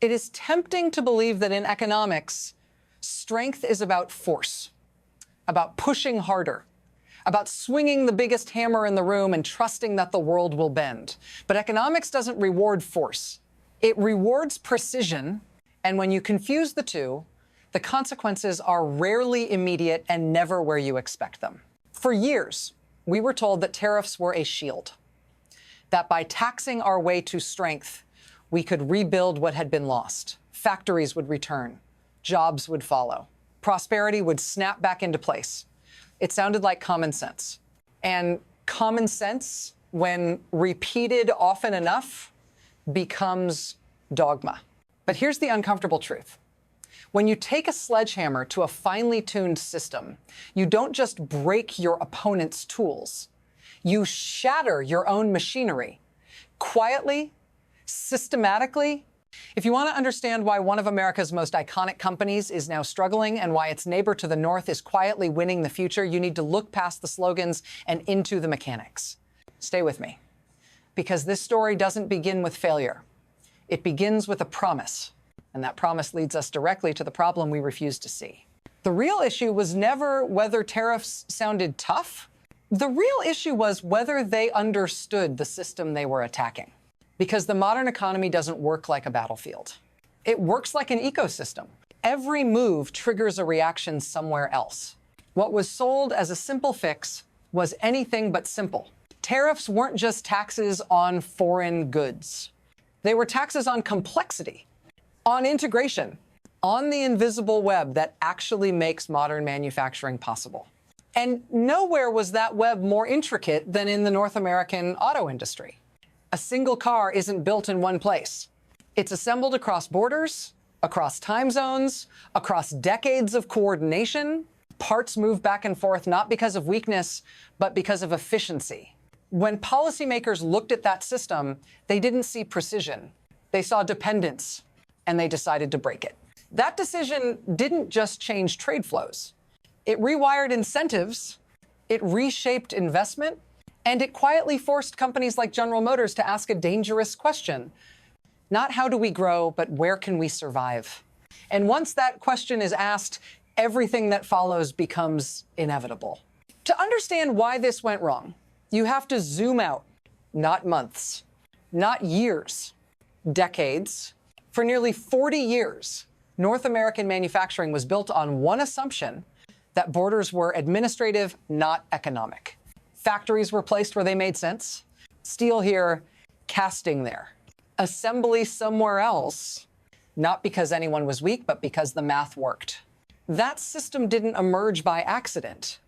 It is tempting to believe that in economics, strength is about force, about pushing harder, about swinging the biggest hammer in the room and trusting that the world will bend. But economics doesn't reward force. It rewards precision, and when you confuse the two, the consequences are rarely immediate and never where you expect them. For years, we were told that tariffs were a shield, that by taxing our way to strength, we could rebuild what had been lost. Factories would return, jobs would follow, prosperity would snap back into place. It sounded like common sense. And common sense, when repeated often enough, becomes dogma. But here's the uncomfortable truth. When you take a sledgehammer to a finely tuned system, you don't just break your opponent's tools. You shatter your own machinery, quietly, systematically. If you want to understand why one of America's most iconic companies is now struggling and why its neighbor to the north is quietly winning the future, you need to look past the slogans and into the mechanics. Stay with me, because this story doesn't begin with failure. It begins with a promise, and that promise leads us directly to the problem we refuse to see. The real issue was never whether tariffs sounded tough. The real issue was whether they understood the system they were attacking. Because the modern economy doesn't work like a battlefield. It works like an ecosystem. Every move triggers a reaction somewhere else. What was sold as a simple fix was anything but simple. Tariffs weren't just taxes on foreign goods. They were taxes on complexity, on integration, on the invisible web that actually makes modern manufacturing possible. And nowhere was that web more intricate than in the North American auto industry. A single car isn't built in one place. It's assembled across borders, across time zones, across decades of coordination. Parts move back and forth not because of weakness, but because of efficiency. When policymakers looked at that system, they didn't see precision. They saw dependence, and they decided to break it. That decision didn't just change trade flows. It rewired incentives, it reshaped investment, and it quietly forced companies like General Motors to ask a dangerous question. Not how do we grow, but where can we survive? And once that question is asked, everything that follows becomes inevitable. To understand why this went wrong, you have to zoom out, not months, not years, decades. For nearly 40 years, North American manufacturing was built on one assumption, that borders were administrative, not economic. Factories were placed where they made sense. Steel here, casting there. Assembly somewhere else, not because anyone was weak, but because the math worked. That system didn't emerge by accident.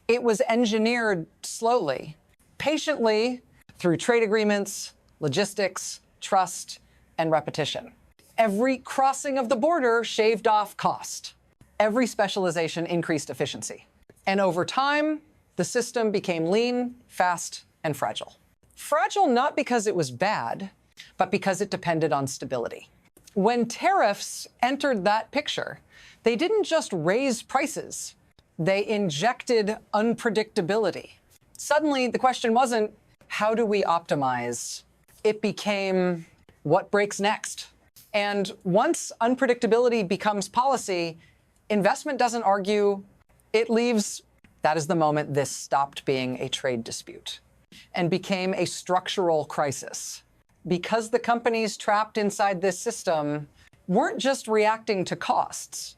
It was engineered slowly, patiently, through trade agreements, logistics, trust, and repetition. Every crossing of the border shaved off cost. Every specialization increased efficiency. And over time, the system became lean, fast, and fragile. Fragile not because it was bad, but because it depended on stability. When tariffs entered that picture, they didn't just raise prices, they injected unpredictability. Suddenly, the question wasn't, how do we optimize? It became, what breaks next? And once unpredictability becomes policy, investment doesn't argue, it leaves. That is the moment this stopped being a trade dispute and became a structural crisis. Because the companies trapped inside this system weren't just reacting to costs.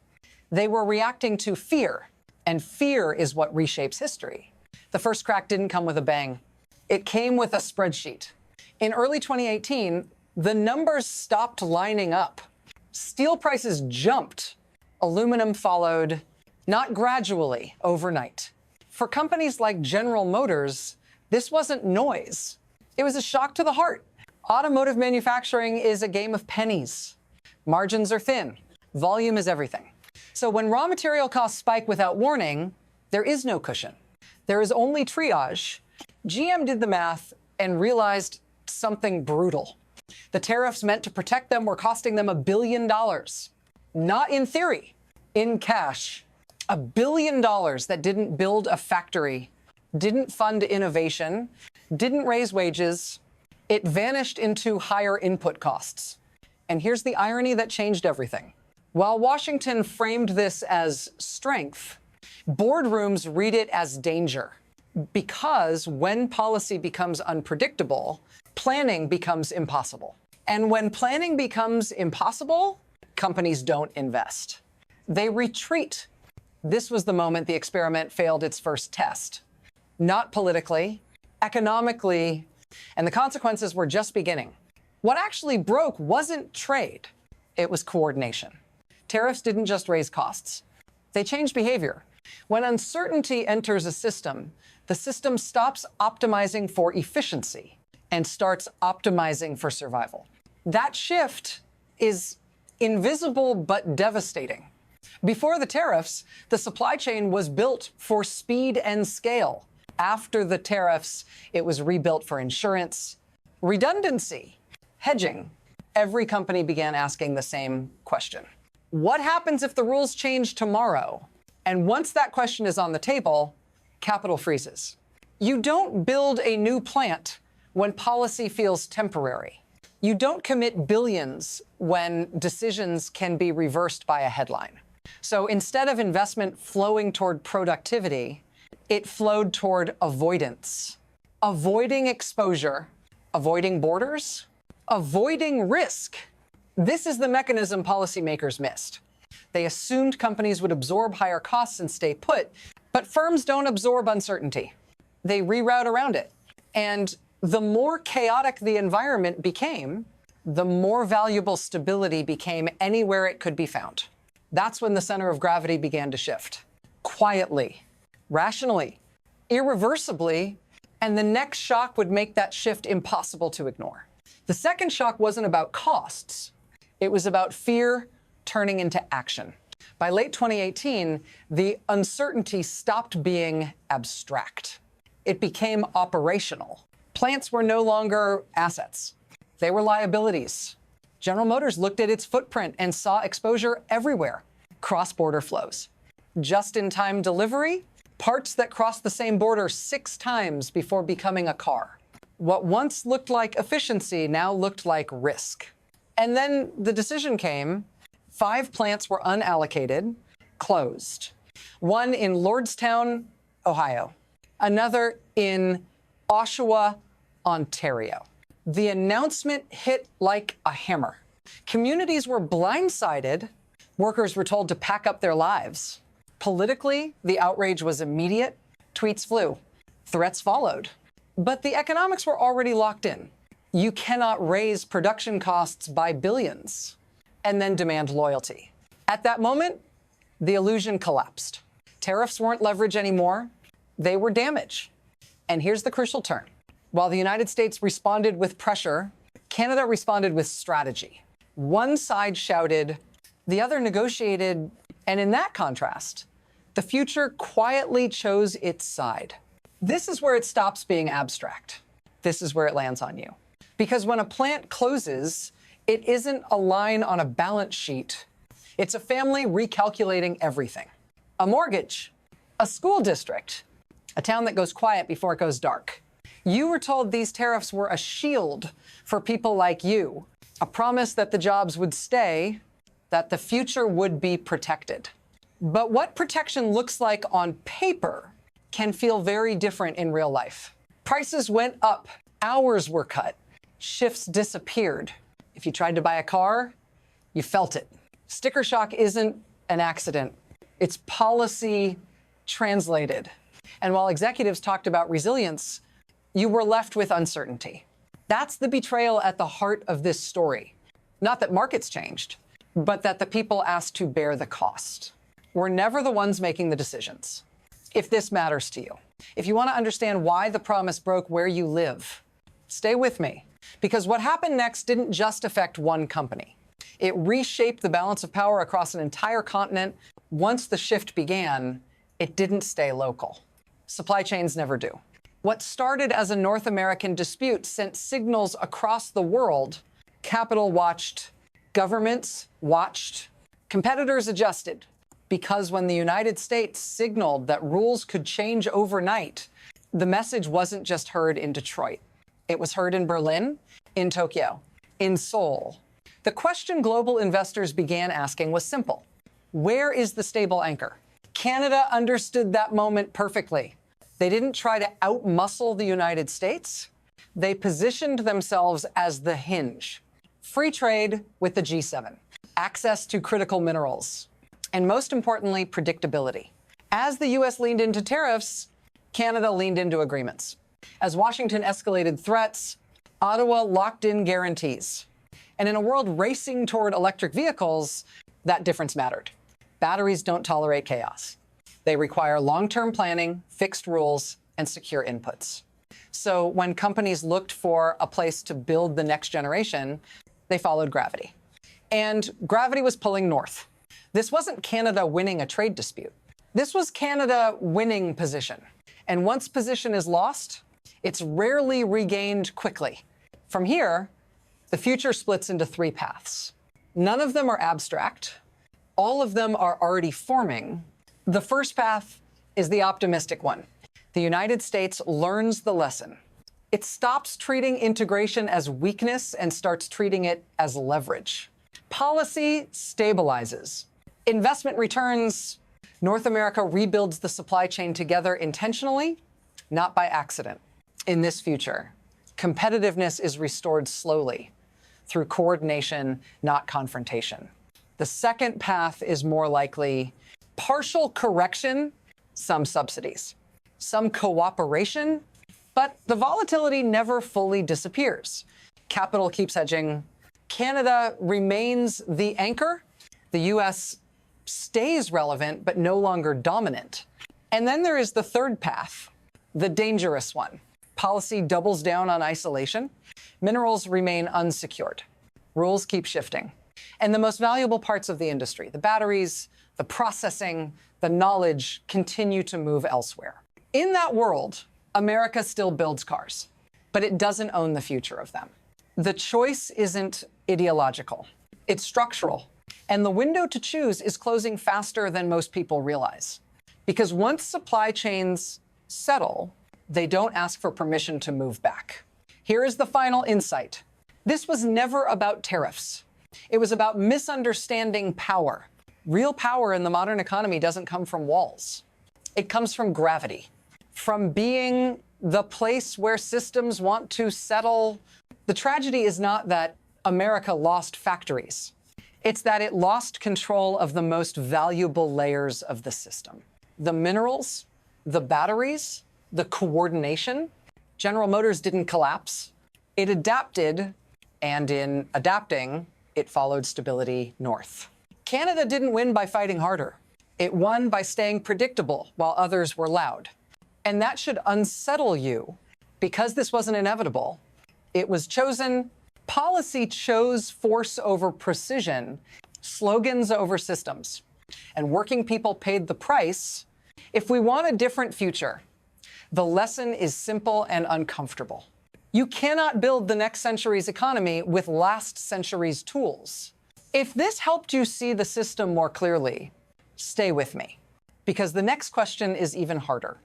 They were reacting to fear, and fear is what reshapes history. The first crack didn't come with a bang. It came with a spreadsheet. In early 2018, the numbers stopped lining up. Steel prices jumped. Aluminum followed, not gradually, overnight. For companies like General Motors, this wasn't noise. It was a shock to the heart. Automotive manufacturing is a game of pennies. Margins are thin. Volume is everything. So when raw material costs spike without warning, there is no cushion. There is only triage. GM did the math and realized something brutal. The tariffs meant to protect them were costing them $1 billion. Not in theory, in cash. $1 billion that didn't build a factory, didn't fund innovation, didn't raise wages. It vanished into higher input costs. And here's the irony that changed everything. While Washington framed this as strength, boardrooms read it as danger. Because when policy becomes unpredictable, planning becomes impossible. And when planning becomes impossible, companies don't invest. They retreat. This was the moment the experiment failed its first test. Not politically, economically, and the consequences were just beginning. What actually broke wasn't trade, it was coordination. Tariffs didn't just raise costs. They changed behavior. When uncertainty enters a system, the system stops optimizing for efficiency and starts optimizing for survival. That shift is invisible but devastating. Before the tariffs, the supply chain was built for speed and scale. After the tariffs, it was rebuilt for insurance, redundancy, hedging. Every company began asking the same question. What happens if the rules change tomorrow? And once that question is on the table, capital freezes. You don't build a new plant when policy feels temporary. You don't commit billions when decisions can be reversed by a headline. So instead of investment flowing toward productivity, it flowed toward avoidance. Avoiding exposure, avoiding borders, avoiding risk. This is the mechanism policymakers missed. They assumed companies would absorb higher costs and stay put, but firms don't absorb uncertainty. They reroute around it. And the more chaotic the environment became, the more valuable stability became anywhere it could be found. That's when the center of gravity began to shift. Quietly, rationally, irreversibly, and the next shock would make that shift impossible to ignore. The second shock wasn't about costs. It was about fear turning into action. By late 2018, the uncertainty stopped being abstract. It became operational. Plants were no longer assets. They were liabilities. General Motors looked at its footprint and saw exposure everywhere. Cross-border flows. Just-in-time delivery, parts that crossed the same border 6 times before becoming a car. What once looked like efficiency now looked like risk. And then the decision came. 5 plants were unallocated, closed. One in Lordstown, Ohio. Another in Oshawa, Ontario. The announcement hit like a hammer. Communities were blindsided. Workers were told to pack up their lives. Politically, the outrage was immediate. Tweets flew. Threats followed. But the economics were already locked in. You cannot raise production costs by billions and then demand loyalty. At that moment, the illusion collapsed. Tariffs weren't leverage anymore. They were damage. And here's the crucial turn. While the United States responded with pressure, Canada responded with strategy. One side shouted, the other negotiated, and in that contrast, the future quietly chose its side. This is where it stops being abstract. This is where it lands on you. Because when a plant closes, it isn't a line on a balance sheet. It's a family recalculating everything. A mortgage, a school district, a town that goes quiet before it goes dark. You were told these tariffs were a shield for people like you, a promise that the jobs would stay, that the future would be protected. But what protection looks like on paper can feel very different in real life. Prices went up, hours were cut, shifts disappeared. If you tried to buy a car, you felt it. Sticker shock isn't an accident. It's policy translated. And while executives talked about resilience, you were left with uncertainty. That's the betrayal at the heart of this story. Not that markets changed, but that the people asked to bear the cost were never the ones making the decisions. If this matters to you, if you want to understand why the promise broke where you live, stay with me. Because what happened next didn't just affect one company. It reshaped the balance of power across an entire continent. Once the shift began, it didn't stay local. Supply chains never do. What started as a North American dispute sent signals across the world. Capital watched, governments watched, competitors adjusted. Because when the United States signaled that rules could change overnight, the message wasn't just heard in Detroit. It was heard in Berlin, in Tokyo, in Seoul. The question global investors began asking was simple. Where is the stable anchor? Canada understood that moment perfectly. They didn't try to outmuscle the United States. They positioned themselves as the hinge. Free trade with the G7, access to critical minerals, and most importantly, predictability. As the U.S. leaned into tariffs, Canada leaned into agreements. As Washington escalated threats, Ottawa locked in guarantees. And in a world racing toward electric vehicles, that difference mattered. Batteries don't tolerate chaos. They require long-term planning, fixed rules, and secure inputs. So when companies looked for a place to build the next generation, they followed gravity. And gravity was pulling north. This wasn't Canada winning a trade dispute. This was Canada winning position. And once position is lost, it's rarely regained quickly. From here, the future splits into three paths. None of them are abstract. All of them are already forming. The first path is the optimistic one. The United States learns the lesson. It stops treating integration as weakness and starts treating it as leverage. Policy stabilizes. Investment returns. North America rebuilds the supply chain together intentionally, not by accident. In this future, competitiveness is restored slowly through coordination, not confrontation. The second path is more likely partial correction, some subsidies, some cooperation, but the volatility never fully disappears. Capital keeps hedging. Canada remains the anchor. The U.S. stays relevant, but no longer dominant. And then there is the third path, the dangerous one. Policy doubles down on isolation. Minerals remain unsecured. Rules keep shifting. And the most valuable parts of the industry, the batteries, the processing, the knowledge, continue to move elsewhere. In that world, America still builds cars, but it doesn't own the future of them. The choice isn't ideological. It's structural. And the window to choose is closing faster than most people realize. Because once supply chains settle, they don't ask for permission to move back. Here is the final insight. This was never about tariffs. It was about misunderstanding power. Real power in the modern economy doesn't come from walls. It comes from gravity, from being the place where systems want to settle. The tragedy is not that America lost factories. It's that it lost control of the most valuable layers of the system. The minerals, the batteries, the coordination. General Motors didn't collapse. It adapted, and in adapting, it followed stability north. Canada didn't win by fighting harder. It won by staying predictable while others were loud. And that should unsettle you, because this wasn't inevitable. It was chosen. Policy chose force over precision, slogans over systems. And working people paid the price. If we want a different future, the lesson is simple and uncomfortable. You cannot build the next century's economy with last century's tools. If this helped you see the system more clearly, stay with me, because the next question is even harder.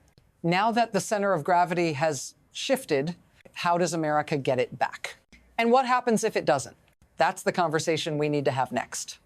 Now that the center of gravity has shifted, how does America get it back? And what happens if it doesn't? That's the conversation we need to have next.